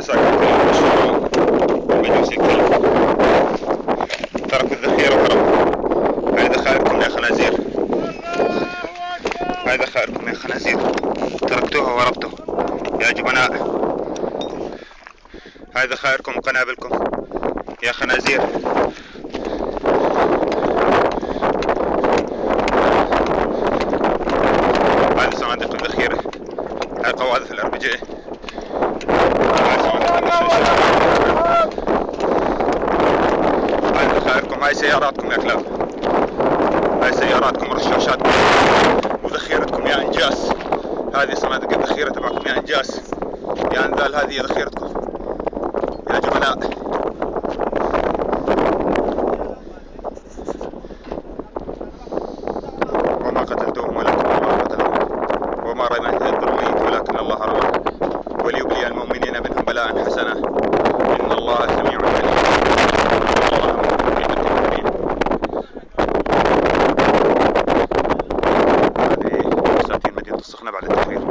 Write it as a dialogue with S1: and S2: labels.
S1: ساكنة المشروع المجوسي الكلب تركوا الذخيرة وهربوا. هاي ذخائركم يا خنازير، هاي ذخائركم يا خنازير، تركتوها وهربتوا يا جبناء. هاي ذخائركم وقنابلكم يا خنازير. هذه صناديق الذخيرة، هاي قواذف الار بي جي، هاي صناديق الرشاشات، هاي ذخائركم، هاي سياراتكم يا كلاب، هاي سياراتكم ورشاشاتكم وذخيرتكم يا انجاس. هذه صناديق الذخيرة تبعكم يا انجاس، يا انذال، هذه ذخيرتكم يا جبناء. وما قتلتهم ولكن الله قتلهم، وما رميت إذ رميت ولكن الله رمى، وليبلي المؤمنين منهم بلاء حسنا إن الله سميع عليم. والله مؤمن في المؤمنين. هذه بساتين مدينة الصخنة بعد التحرير.